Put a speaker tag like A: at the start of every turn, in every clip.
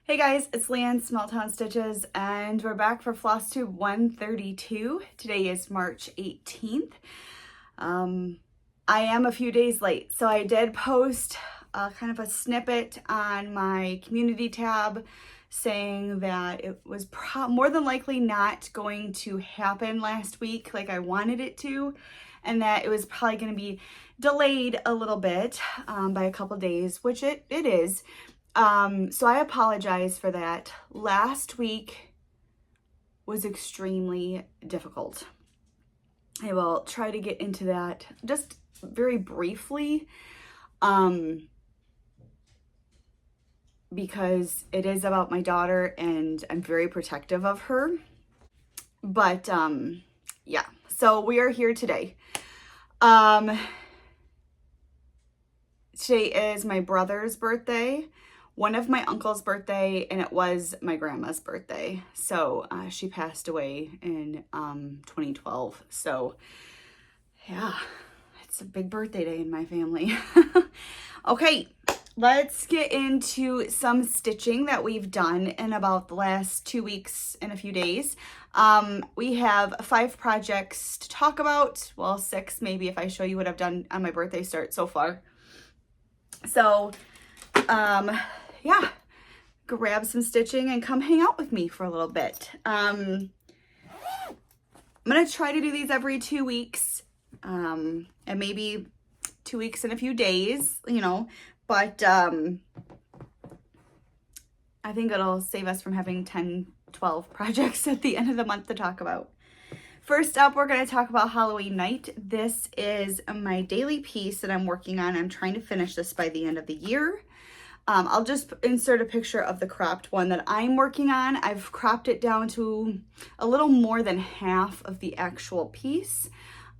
A: Hey guys, it's Leann, Small Town Stitches, and we're back for Flosstube 132. Today is March 18th. I am a few days late, so I did post kind of a snippet on my community tab saying that it was more than likely not going to happen last week like I wanted it to, and that it was probably going to be delayed a little bit by a couple days, which it is. So I apologize for that. Last week was extremely difficult. I will try to get into that just very briefly, because it is about my daughter and I'm very protective of her. But, yeah, so we are here today. Today is my brother's birthday, one of my uncle's birthday, and it was my grandma's birthday. So she passed away in 2012. So yeah, it's a big birthday day in my family. Okay, let's get into some stitching that we've done in about the last 2 weeks and a few days. We have 5 projects to talk about. Well, 6 maybe if I show you what I've done on my birthday start so far. So, yeah, grab some stitching and come hang out with me for a little bit. I'm going to try to do these every 2 weeks, and maybe 2 weeks and a few days, you know, but I think it'll save us from having 10, 12 projects at the end of the month to talk about. First up, we're going to talk about Halloween night. This is my daily piece that I'm working on. I'm trying to finish this by the end of the year. I'll just insert a picture of the cropped one that I'm working on. I've cropped it down to a little more than half of the actual piece.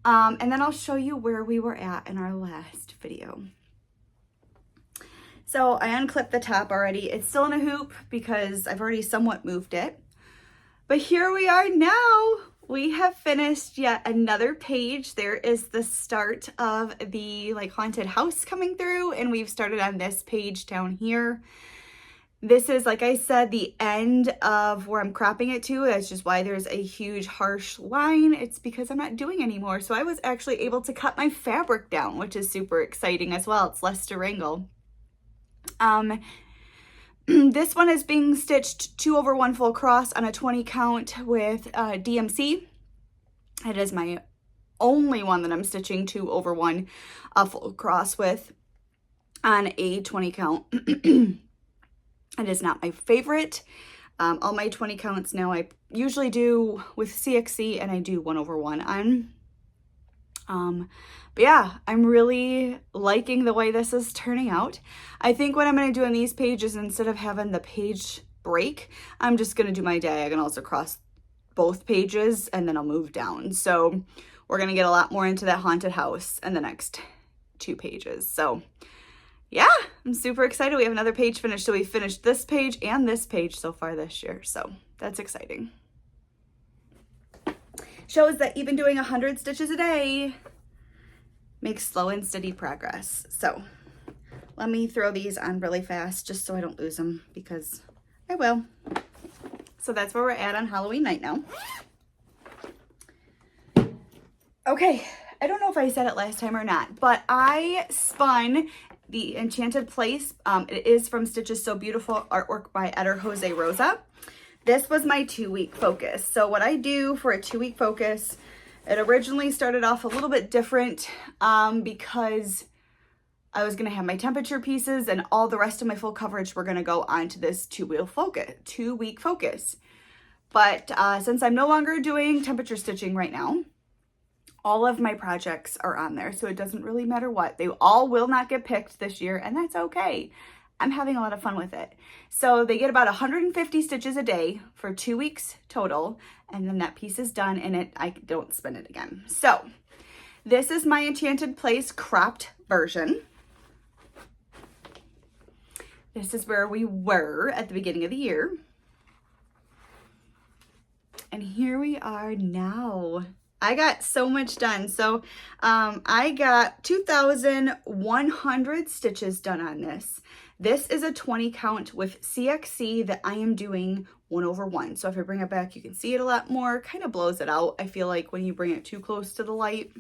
A: And then I'll show you where we were at in our last video. So I unclipped the top already. It's still in a hoop because I've already somewhat moved it. But here we are now. We have finished yet another page. There is the start of the haunted house coming through, and we've started on this page down here. This is, like I said, the end of where I'm cropping it to. That's just why there's a huge harsh line. It's because I'm not doing anymore. So I was actually able to cut my fabric down, which is super exciting as well. It's less to wrangle. This one is being stitched 2 over 1 full cross on a 20 count with DMC. It is my only one that I'm stitching 2 over 1 full cross with on a 20 count. It is not my favorite. All my 20 counts now I usually do with CXC, and I do 1 over 1 on. But yeah, I'm really liking the way this is turning out. I think what I'm going to do in these pages, instead of having the page break, I'm just going to do my diagonals across both pages and then I'll move down. So we're going to get a lot more into that haunted house in the next 2 pages. So yeah, I'm super excited. We have another page finished. So we finished this page and this page so far this year. So that's exciting. Shows that even doing 100 stitches a day makes slow and steady progress. So let me throw these on really fast just so I don't lose them, because I will. So that's where we're at on Halloween night now. Okay, I don't know if I said it last time or not, but I spun the Enchanted Place. It is from Stitches So Beautiful, artwork by Eder Jose Rosa. This was my 2-week focus. So what I do for a 2-week focus, it originally started off a little bit different because I was going to have my temperature pieces and all the rest of my full coverage were going to go onto this 2-week focus. But since I'm no longer doing temperature stitching right now, all of my projects are on there. So it doesn't really matter what. They all will not get picked this year, and that's okay. I'm having a lot of fun with it. So they get about 150 stitches a day for 2 weeks total, and then that piece is done and I don't spin it again. So this is my Enchanted Place cropped version. This is where we were at the beginning of the year. And here we are now. I got so much done. So I got 2,100 stitches done on this. This is a 20 count with CXC that I am doing 1/1. So if I bring it back, you can see it a lot more. Kind of blows it out, I feel like, when you bring it too close to the light.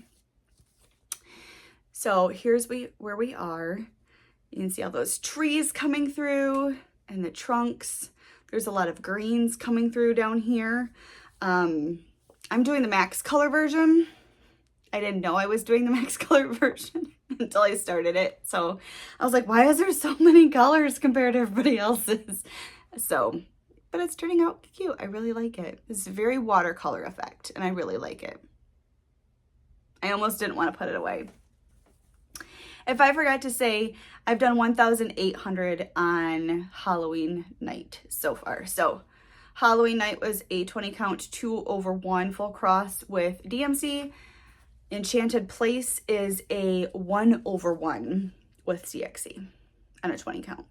A: So here's where we are. You can see all those trees coming through and the trunks. There's a lot of greens coming through down here. I'm doing the max color version. I didn't know I was doing the max color version until I started it. So I was like, why is there so many colors compared to everybody else's? So, but it's turning out cute. I really like it. It's a very watercolor effect and I really like it. I almost didn't want to put it away. If I forgot to say, I've done 1,800 on Halloween night so far. So Halloween night was a 20 count 2/1 full cross with DMC. Enchanted Place is a 1/1 with CXC on a 20 count.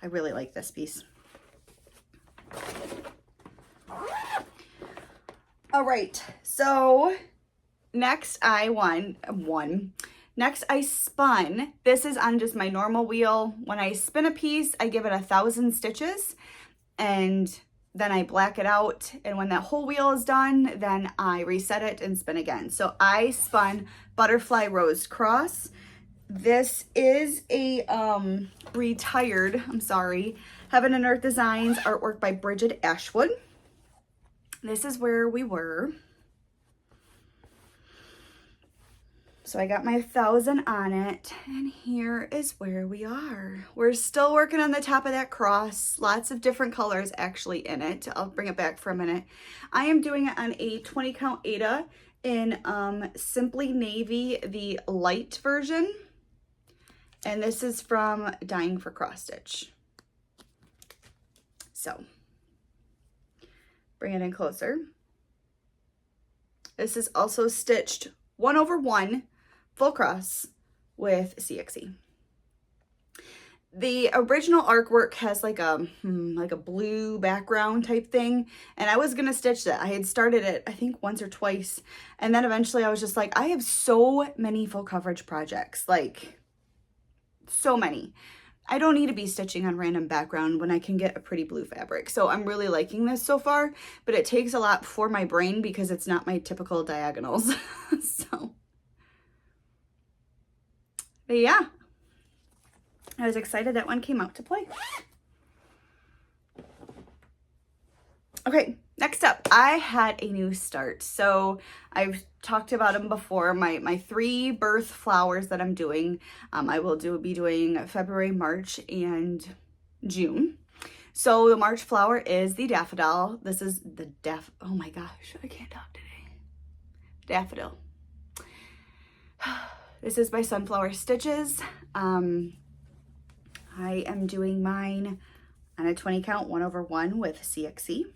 A: I really like this piece. All right, so next I Next I spun. This is on just my normal wheel. When I spin a piece, I give it 1,000 stitches and then I black it out. And when that whole wheel is done, then I reset it and spin again. So I spun Butterfly Rose Cross. This is a retired, Heaven and Earth Designs artwork by Bridget Ashwood. This is where we were. So I got my 1,000 on it, and here is where we are. We're still working on the top of that cross. Lots of different colors actually in it. I'll bring it back for a minute. I am doing it on a 20 count Aida in Simply Navy, the light version. And this is from Dying for Cross Stitch. So, bring it in closer. This is also stitched 1/1 full cross with CXC. The original artwork has like a blue background type thing, and I was gonna stitch that. I had started it I think once or twice, and then eventually I was just like, I have so many full coverage projects, like so many. I don't need to be stitching on random background when I can get a pretty blue fabric. So I'm really liking this so far, but it takes a lot for my brain because it's not my typical diagonals. So, but yeah, I was excited that one came out to play. Okay, next up, I had a new start. So I've talked about them before, my 3 birth flowers that I'm doing. I will be doing February, March, and June. So the March flower is the daffodil. This is the oh my gosh, I can't talk today. Daffodil. This is by Sunflower Stitches. I am doing mine on a 20 count 1/1 with CXC.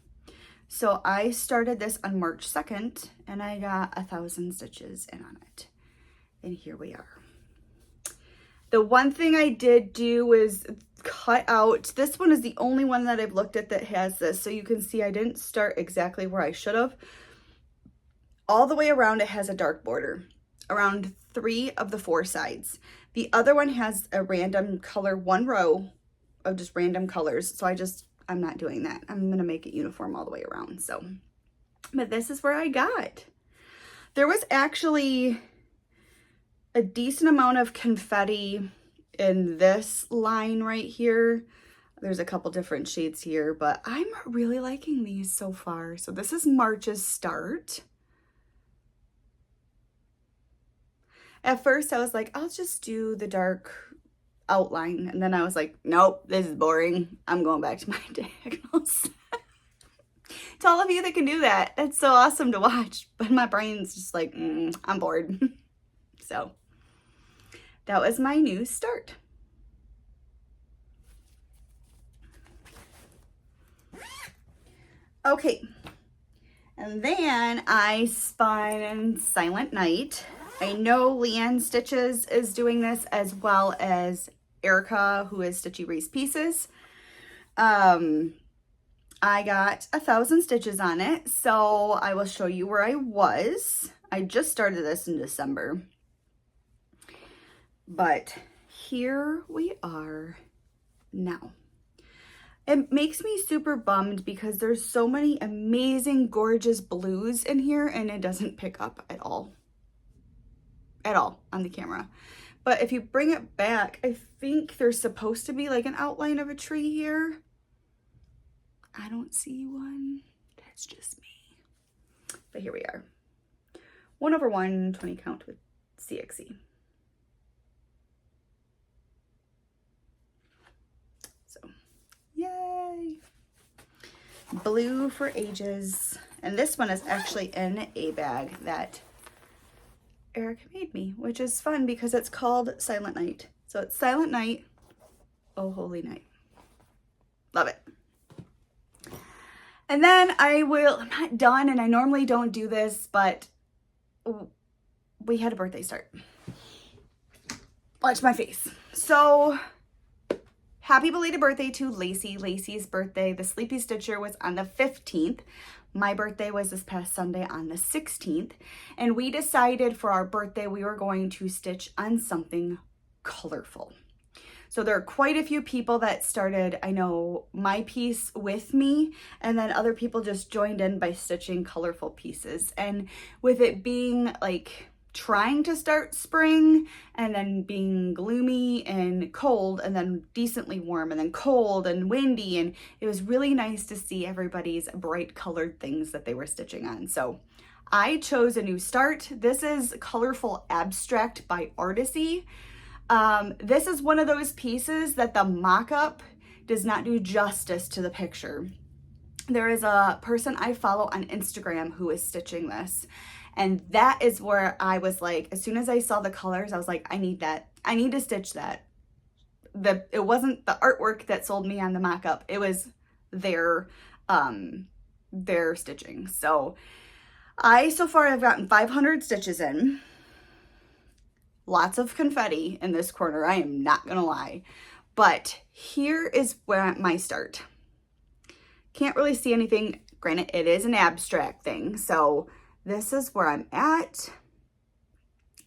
A: So I started this on March 2nd and I got 1,000 stitches in on it. And here we are. The one thing I did do was cut out, this one is the only one that I've looked at that has this. So you can see I didn't start exactly where I should have. All the way around it has a dark border, around 3 of the 4 sides. The other one has a random color, 1 row of just random colors. So I'm not doing that. I'm going to make it uniform all the way around. So, but this is where I got. There was actually a decent amount of confetti in this line right here. There's a couple different shades here, but I'm really liking these so far. So this is March's start. At first I was like, I'll just do the dark outline, and then I was like, nope, this is boring. I'm going back to my diagonals. To all of you that can do that, it's so awesome to watch, but my brain's just like, I'm bored. So that was my new start. Okay, and then I spun Silent Night. I know Leann Stitches is doing this, as well as Erica, who is Stitchy Reese Pieces. I got 1,000 stitches on it, so I will show you where I was. I just started this in December, but here we are now. It makes me super bummed because there's so many amazing, gorgeous blues in here and it doesn't pick up at all on the camera. But if you bring it back, I think there's supposed to be like an outline of a tree here. I don't see one. That's just me. But here we are. 1/1, 20 count with CXE. So, yay. Blue for ages. And this one is actually in a bag that Eric made me, which is fun because it's called Silent Night. So it's Silent Night, Oh Holy Night. Love it. And then I'm not done, and I normally don't do this, but we had a birthday start. Watch my face. So, happy belated birthday to Lacey. Lacey's birthday, the Sleepy Stitcher, was on the 15th. My birthday was this past Sunday on the 16th. And we decided for our birthday we were going to stitch on something colorful. So there are quite a few people that started, I know, my piece with me, and then other people just joined in by stitching colorful pieces. And with it being like trying to start spring and then being gloomy and cold and then decently warm and then cold and windy, and it was really nice to see everybody's bright colored things that they were stitching on. So I chose a new start. This is Colorful Abstract by Artisy. This is one of those pieces that the mock-up does not do justice to the picture. There is a person I follow on Instagram who is stitching this, and that is where I was like, as soon as I saw the colors, I was like, I need that. I need to stitch that. It wasn't the artwork that sold me on the mock-up. It was their stitching. So so far I've gotten 500 stitches in. Lots of confetti in this corner, I am not gonna lie. But here is where my start. Can't really see anything. Granted, it is an abstract thing, so this is where I'm at.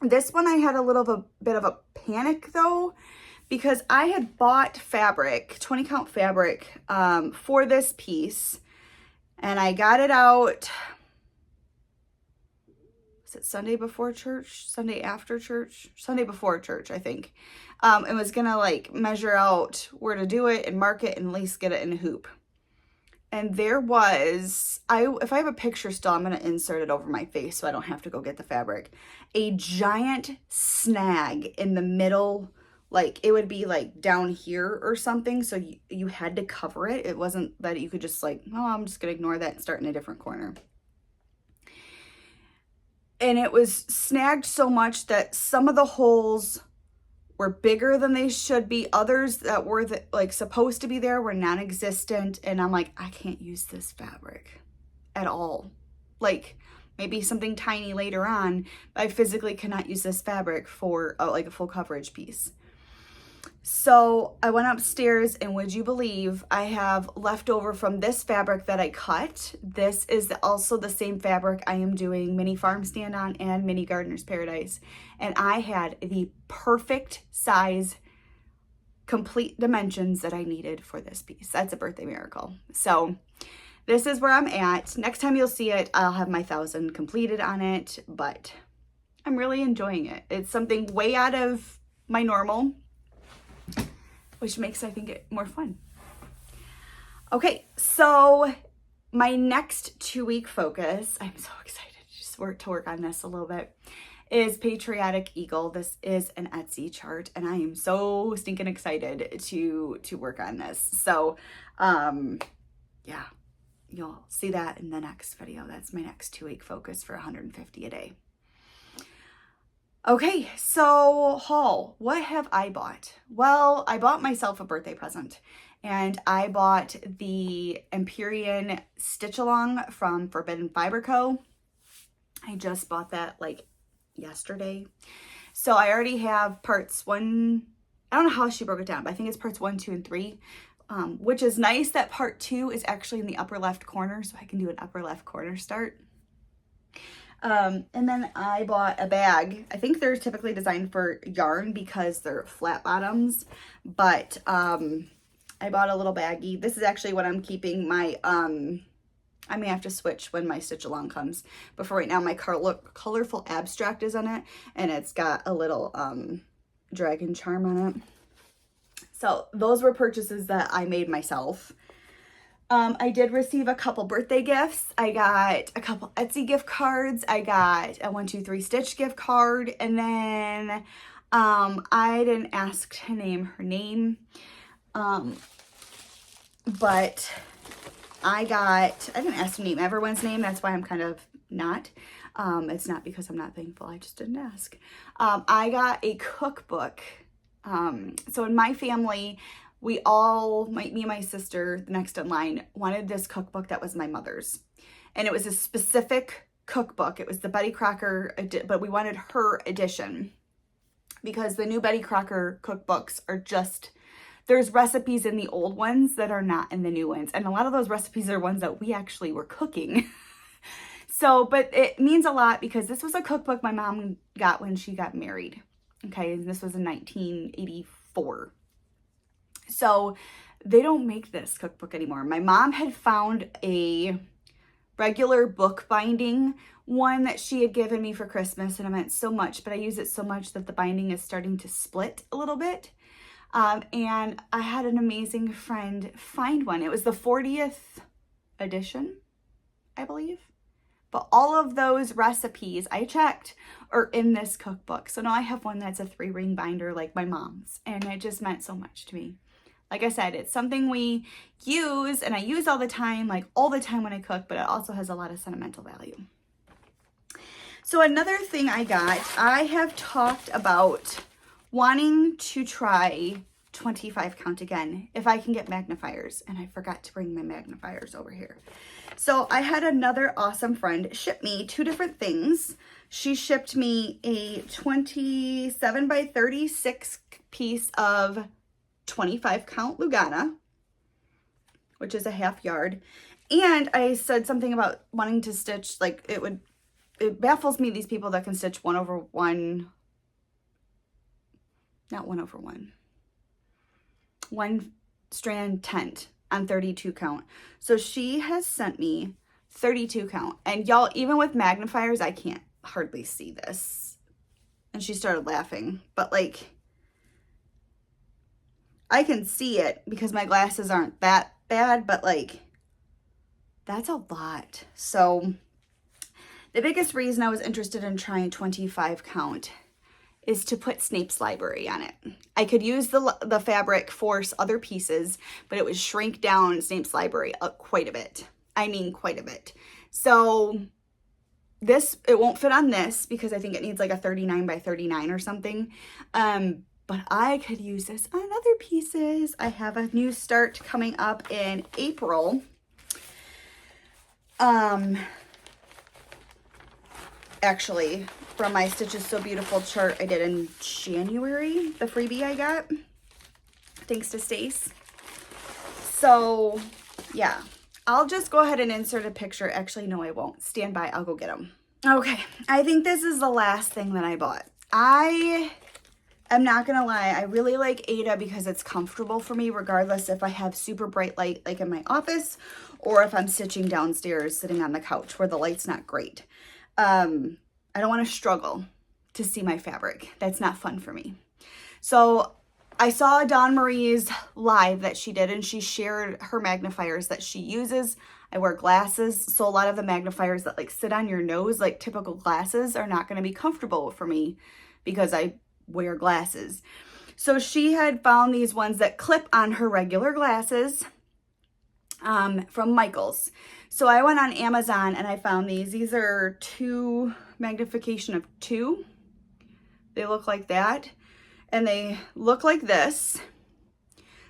A: This one I had a little bit of a panic though, because I had bought fabric, 20 count fabric, for this piece, and I got it out. Is it Sunday before church? Sunday after church? Sunday before church, I think. And was gonna like measure out where to do it and mark it and at least get it in a hoop. And there was, if I have a picture still, I'm gonna insert it over my face so I don't have to go get the fabric. A giant snag in the middle, like it would be like down here or something. So you had to cover it. It wasn't that you could just like, oh, I'm just gonna ignore that and start in a different corner. And it was snagged so much that some of the holes were bigger than they should be. Others that were like supposed to be there were non-existent. And I'm like, I can't use this fabric at all. Like maybe something tiny later on, but I physically cannot use this fabric for like a full coverage piece. So I went upstairs, and would you believe I have leftover from this fabric that I cut. This is also the same fabric I am doing Mini Farm Stand on and Mini Gardener's Paradise. And I had the perfect size, complete dimensions that I needed for this piece. That's a birthday miracle. So this is where I'm at. Next time you'll see it, I'll have my 1,000 completed on it, but I'm really enjoying it. It's something way out of my normal, which makes, I think, it more fun. Okay, so my next 2-week focus, I'm so excited to work on this a little bit, is Patriotic Eagle. This is an Etsy chart, and I am so stinking excited to work on this. So, yeah, you'll see that in the next video. That's my next 2-week focus for 150 a day. Okay, so haul. What have I bought? Well, I bought myself a birthday present, and I bought the Empyrean Stitch Along from Forbidden Fiber Co. I just bought that like yesterday. So I already have parts 1, I don't know how she broke it down, but I think it's parts 1, 2, and 3 which is nice that part 2 is actually in the upper left corner, so I can do an upper left corner start. And then I bought a bag. I think they're typically designed for yarn because they're flat bottoms, but I bought a little baggie. This is actually what I'm keeping my, I may have to switch when my stitch along comes, but for right now my colorful abstract is on it, and it's got a little dragon charm on it. So those were purchases that I made myself. I did receive a couple birthday gifts. I got a couple Etsy gift cards. I got a 1-2-3 Stitch gift card. And then I didn't ask to name her name. But I didn't ask to name everyone's name. That's why I'm kind of not. It's not because I'm not thankful. I just didn't ask. I got a cookbook. So in my family, we all, me and my sister, the next in line, wanted this cookbook that was my mother's. And it was a specific cookbook. It was the Betty Crocker, but we wanted her edition. Because the new Betty Crocker cookbooks are just, there's recipes in the old ones that are not in the new ones. And a lot of those recipes are ones that we actually were cooking. So, but it means a lot because this was a cookbook my mom got when she got married. Okay, and this was in 1984. So they don't make this cookbook anymore. My mom had found a regular book binding one that she had given me for Christmas, and it meant so much, but I use it so much that the binding is starting to split a little bit. And I had an amazing friend find one. It was the 40th edition, I believe. But all of those recipes I checked are in this cookbook. So now I have one that's a 3-ring binder like my mom's, and it just meant so much to me. Like I said, it's something we use and I use all the time, like all the time when I cook, but it also has a lot of sentimental value. So another thing I got, I have talked about wanting to try 25 count again if I can get magnifiers, and I forgot to bring my magnifiers over here. So I had another awesome friend ship me 2 different things. She shipped me a 27 by 36 piece of 25 count Lugana, which is a half yard. And I said something about wanting to stitch, like it baffles me, these people that can stitch 1/1, not 1/1, 1 strand tent on 32 count. So she has sent me 32 count, and y'all, even with magnifiers, I can't hardly see this. And she started laughing, but like, I can see it because my glasses aren't that bad, but like, that's a lot. So the biggest reason I was interested in trying 25 count is to put Snape's Library on it. I could use the fabric for other pieces, but it would shrink down Snape's Library quite a bit. I mean, quite a bit. So this, it won't fit on this because I think it needs like a 39 by 39 or something. But I could use this on other pieces. I have a new start coming up in April. Actually, from my Stitches So Beautiful chart I did in January, the freebie I got, thanks to Stace. So, yeah, I'll just go ahead and insert a picture. Actually, no, I won't. Stand by, I'll go get them. Okay, I think this is the last thing that I bought. I'm not gonna lie, I really like Ada because it's comfortable for me regardless if I have super bright light like in my office or if I'm stitching downstairs sitting on the couch where the light's not great. I don't want to struggle to see my fabric. That's not fun for me. So I saw Dawn Marie's live that she did, and she shared her magnifiers that she uses. I wear glasses, so a lot of the magnifiers that like sit on your nose, like typical glasses, are not going to be comfortable for me because I wear glasses. So she had found these ones that clip on her regular glasses from Michaels. So I went on Amazon and I found these. These are 2 magnification of 2. They look like that, and they look like this.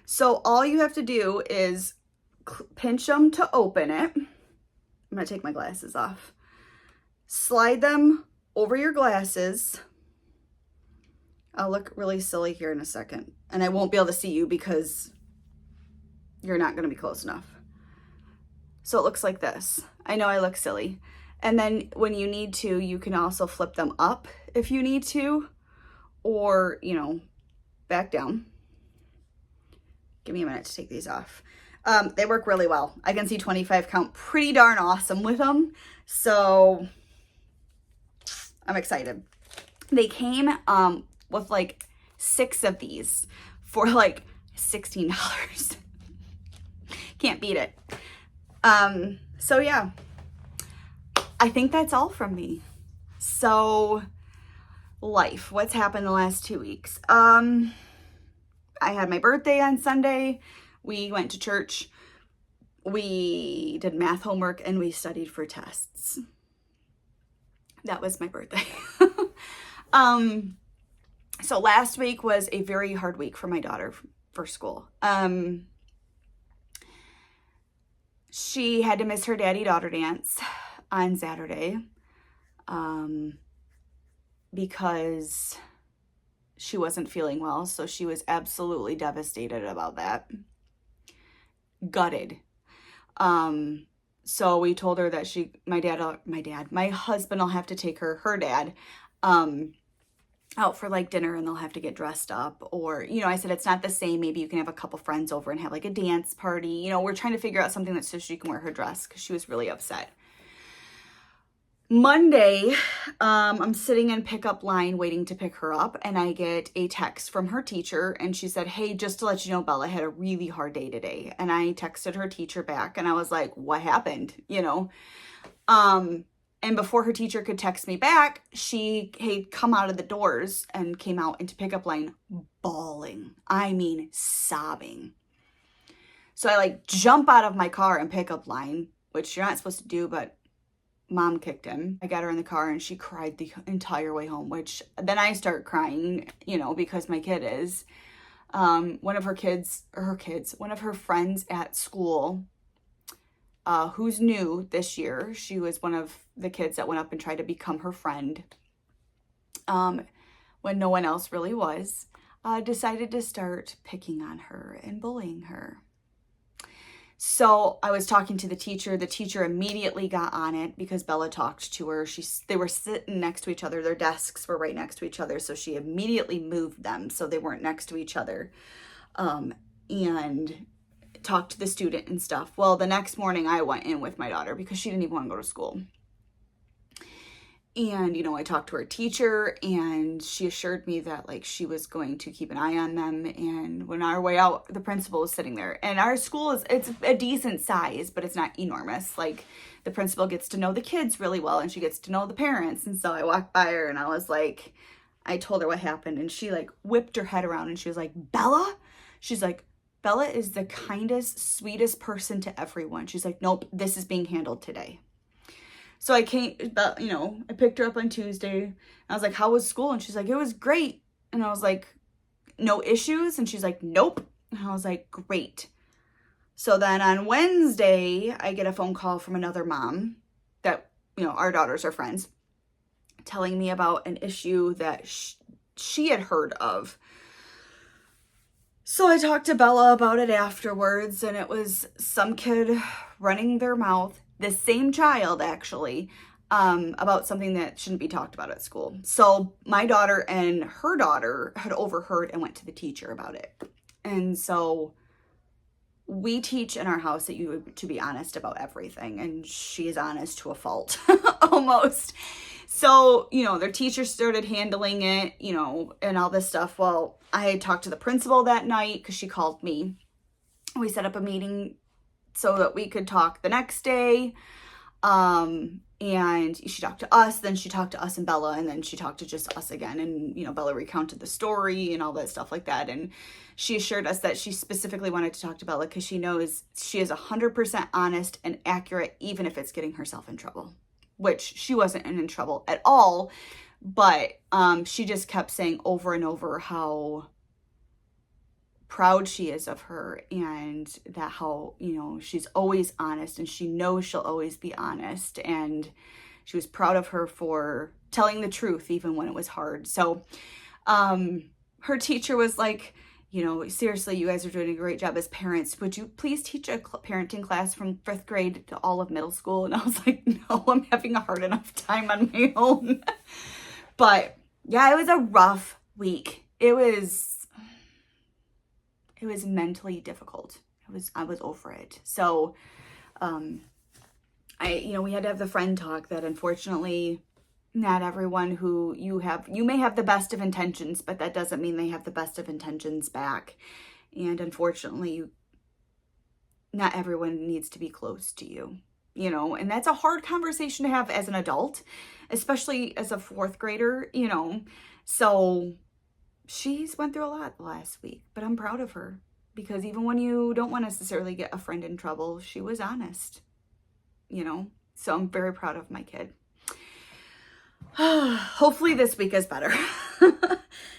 A: So all you have to do is pinch them to open it. I'm gonna take my glasses off. Slide them over your glasses. I'll look really silly here in a second, and I won't be able to see you because you're not going to be close enough. So it looks like this. I know I look silly. And then when you need to, you can also flip them up if you need to, or, you know, back down. Give me a minute to take these off. They work really well. I can see 25 count pretty darn awesome with them. So I'm excited. They came with like 6 of these for like $16. Can't beat it. So yeah, I think that's all from me. So life, what's happened the last 2 weeks? I had my birthday on Sunday. We went to church. We did math homework and we studied for tests. That was my birthday. So last week was a very hard week for my daughter for school. She had to miss her daddy-daughter dance on Saturday because she wasn't feeling well. So she was absolutely devastated about that. Gutted. So we told her that my husband will have to take her dad, out for like dinner, and they'll have to get dressed up. Or, you know, I said, it's not the same. Maybe you can have a couple friends over and have like a dance party. You know, we're trying to figure out something that so she can wear her dress, because she was really upset. Monday, I'm sitting in pickup line waiting to pick her up, and I get a text from her teacher, and she said, hey, just to let you know, Bella had a really hard day today. And I texted her teacher back, and I was like, what happened? You know? And before her teacher could text me back, she had come out of the doors and came out into pickup line bawling. I mean, sobbing. So I like jump out of my car and pickup line, which you're not supposed to do, but Mom kicked in. I got her in the car and she cried the entire way home, which then I start crying, you know, because my kid is. One of her friends at school, who's new this year. She was one of the kids that went up and tried to become her friend when no one else really was, decided to start picking on her and bullying her. So I was talking to the teacher. The teacher immediately got on it because Bella talked to her. They were sitting next to each other. Their desks were right next to each other. So she immediately moved them so they weren't next to each other, and talked to the student and stuff. Well, the next morning I went in with my daughter because she didn't even want to go to school. And, you know, I talked to her teacher and she assured me that like she was going to keep an eye on them. And when our way out, the principal was sitting there. And our school it's a decent size, but it's not enormous. Like the principal gets to know the kids really well and she gets to know the parents. And so I walked by her and I was like, I told her what happened, and she like whipped her head around and she was like, Bella? She's like, Bella is the kindest, sweetest person to everyone. She's like, nope, this is being handled today. So I came, you know, I picked her up on Tuesday. I was like, how was school? And she's like, it was great. And I was like, no issues? And she's like, nope. And I was like, great. So then on Wednesday, I get a phone call from another mom that, you know, our daughters are friends, telling me about an issue that she had heard of. So I talked to Bella about it afterwards, and it was some kid running their mouth, the same child actually, about something that shouldn't be talked about at school. So my daughter and her daughter had overheard and went to the teacher about it. And so we teach in our house that you to be honest about everything, and she is honest to a fault almost. So, you know, their teacher started handling it, you know, and all this stuff. Well, I had talked to the principal that night because she called me. We set up a meeting so that we could talk the next day. And she talked to us, then she talked to us and Bella, and then she talked to just us again. And, you know, Bella recounted the story and all that stuff like that. And she assured us that she specifically wanted to talk to Bella because she knows she is 100% honest and accurate, even if it's getting herself in trouble, which she wasn't in trouble at all. But she just kept saying over and over how proud she is of her, and that how, you know, she's always honest and she knows she'll always be honest, and she was proud of her for telling the truth even when it was hard. So her teacher was like, you know, seriously, you guys are doing a great job as parents. Would you please teach a parenting class from 5th grade to all of middle school? And I was like, no, I'm having a hard enough time on my own. But yeah, it was a rough week. It was mentally difficult. I was over it. So, we had to have the friend talk that unfortunately not everyone who you may have the best of intentions, but that doesn't mean they have the best of intentions back. And unfortunately, not everyone needs to be close to you, you know, and that's a hard conversation to have as an adult, especially as a 4th grader, you know. So she's went through a lot last week, but I'm proud of her because even when you don't want to necessarily get a friend in trouble, she was honest, you know. So I'm very proud of my kid. Hopefully this week is better.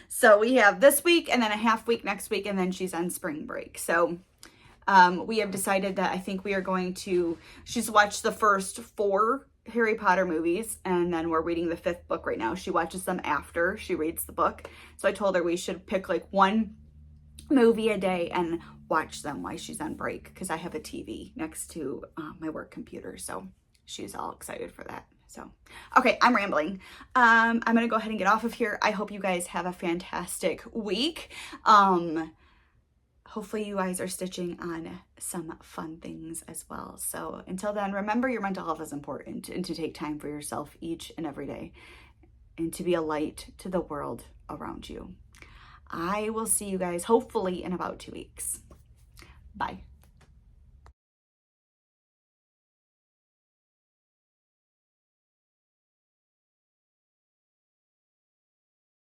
A: So we have this week and then a half week next week, and then she's on spring break. So we have decided that I think we are going to, she's watched the first 4 Harry Potter movies, and then we're reading the 5th book right now. She watches them after she reads the book. So I told her we should pick like 1 movie a day and watch them while she's on break, because I have a TV next to my work computer. So she's all excited for that. So, okay, I'm rambling. I'm going to go ahead and get off of here. I hope you guys have a fantastic week. Hopefully you guys are stitching on some fun things as well. So until then, remember your mental health is important, and to take time for yourself each and every day, and to be a light to the world around you. I will see you guys hopefully in about 2 weeks. Bye.